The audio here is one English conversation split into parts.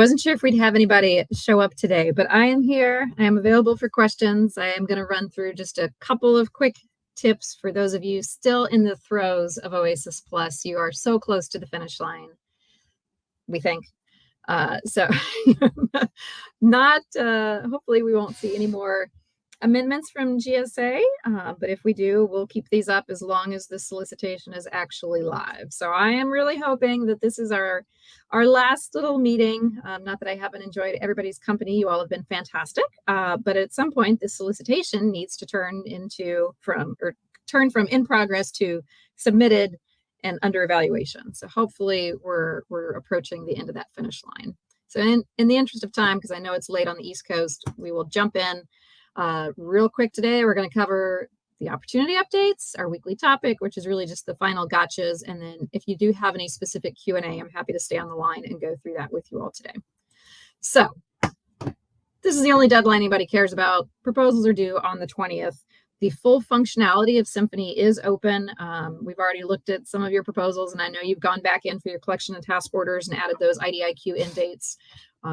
wasn't sure if we'd have anybody show up today, but I am here. I am available for questions. I am going to run through just a couple of quick tips for those of you still in the throes of Oasis Plus. You are so close to the finish line, we think. So not, hopefully we won't see any more amendments from GSA, but if we do, we'll keep these up as long as the solicitation is actually live. So I am really hoping that this is our last little meeting. Not that I haven't enjoyed everybody's company. You all have been fantastic. But at some point, this solicitation needs to turn from in progress to submitted and under evaluation. So hopefully we're approaching the end of that finish line. So in the interest of time, because I know it's late on the East Coast, we will jump in real quick today. We're going to cover the opportunity updates, our weekly topic, which is really just the final gotchas. And then if you do have any specific Q&A, I'm happy to stay on the line and go through that with you all today. So this is the only deadline anybody cares about. Proposals are due on the 20th. The full functionality of Symphony is open. We've already looked at some of your proposals, and I know you've gone back in for your collection and task orders and added those IDIQ end dates.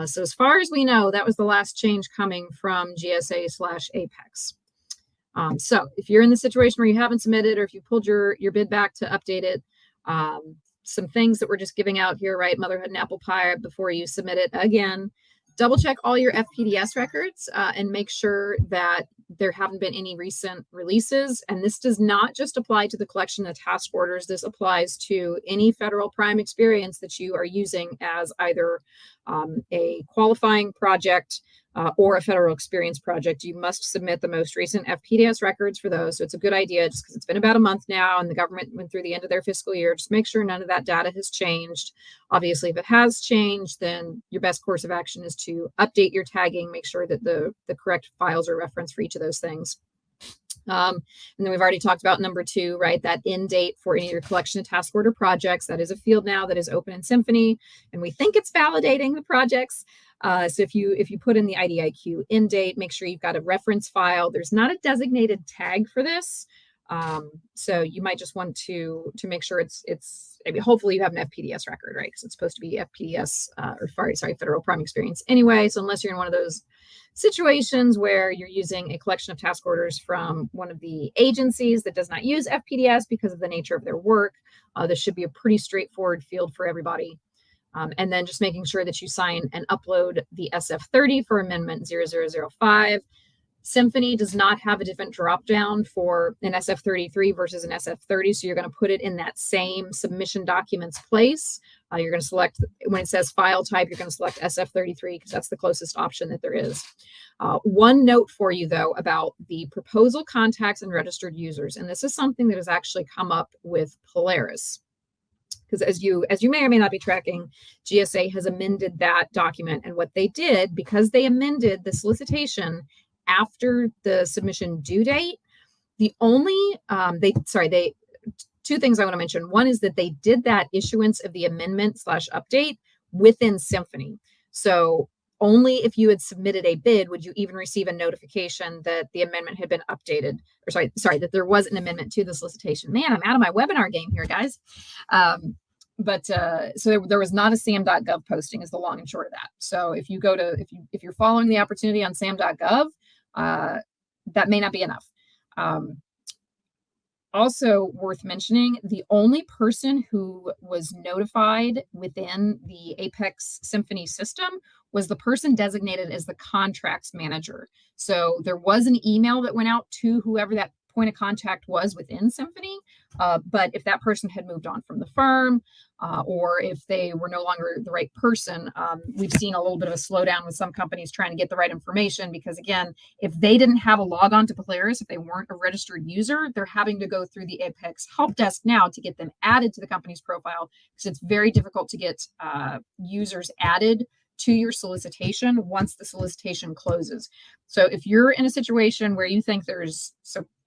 So as far as we know, that was the last change coming from GSA/Apex. So if you're in the situation where you haven't submitted, or if you pulled your bid back to update it, some things that we're just giving out here, right? Motherhood and apple pie before you submit it. Again, double check all your FPDS records and make sure that there haven't been any recent releases. And this does not just apply to the collection of task orders. This applies to any federal prime experience that you are using as either a qualifying project or a federal experience project. You must submit the most recent FPDS records for those. So it's a good idea, just because it's been about a month now and the government went through the end of their fiscal year. Just make sure none of that data has changed. Obviously, if it has changed, then your best course of action is to update your tagging, make sure that the correct files are referenced for each of those things. And then we've already talked about number 2, right? That end date for any of your collection of task order projects. That is a field now that is open in Symphony, and we think it's validating the projects. So if you put in the IDIQ end date, make sure you've got a reference file. There's not a designated tag for this. So you might just want to make sure I mean, hopefully you have an FPDS record, right? Because it's supposed to be FPDS federal prime experience anyway. So unless you're in one of those situations where you're using a collection of task orders from one of the agencies that does not use FPDS because of the nature of their work, this should be a pretty straightforward field for everybody. And then just making sure that you sign and upload the SF30 for amendment 0005. Symphony does not have a different drop-down for an SF33 versus an SF30, so you're going to put it in that same submission documents place. You're going to select, when it says file type, you're going to select SF33 because that's the closest option that there is. One note for you, though, about the proposal contacts and registered users, and this is something that has actually come up with Polaris. Because as you may or may not be tracking, GSA has amended that document, and what they did, because they amended the solicitation after the submission due date, two things I want to mention. One is that they did that issuance of the amendment/update within Symphony. So only if you had submitted a bid would you even receive a notification that the amendment had been updated, or that there was an amendment to the solicitation. Man, I'm out of my webinar game here, guys. So there was not a sam.gov posting is the long and short of that. So if you're following the opportunity on sam.gov, that may not be enough. Also worth mentioning, the only person who was notified within the Apex Symphony system was the person designated as the contracts manager. So there was an email that went out to whoever that point of contact was within Symphony, but if that person had moved on from the firm, or if they were no longer the right person, we've seen a little bit of a slowdown with some companies trying to get the right information, because again, if they didn't have a log on to Polaris, if they weren't a registered user, they're having to go through the Apex help desk now to get them added to the company's profile, because it's very difficult to get users added to your solicitation once the solicitation closes. So if you're in a situation where you think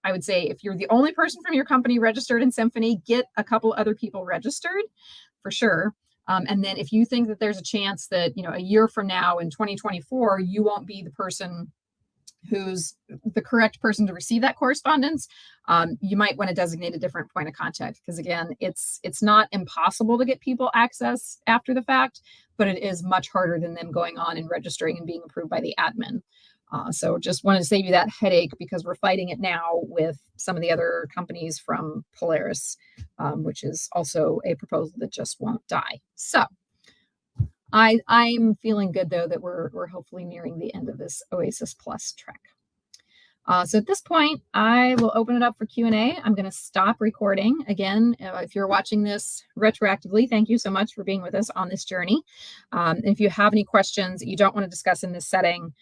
I would say if you're the only person from your company registered in Symphony, get a couple other people registered for sure. And then if you think that there's a chance that, a year from now in 2024, you won't be the person who's the correct person to receive that correspondence, you might want to designate a different point of contact, because again, it's not impossible to get people access after the fact, but it is much harder than them going on and registering and being approved by the admin. So just wanted to save you that headache, because we're fighting it now with some of the other companies from Polaris, which is also a proposal that just won't die. So I'm feeling good, though, that we're hopefully nearing the end of this OASIS Plus trek. So at this point, I will open it up for Q&A. I'm going to stop recording. Again, if you're watching this retroactively, thank you so much for being with us on this journey. If you have any questions that you don't want to discuss in this setting,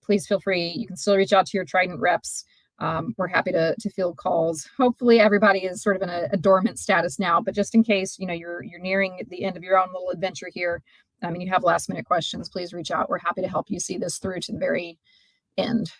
please feel free. You can still reach out to your Trident reps. We're happy to field calls. Hopefully everybody is sort of in a dormant status now, but just in case, you're nearing the end of your own little adventure here, and you have last minute questions, please reach out. We're happy to help you see this through to the very end.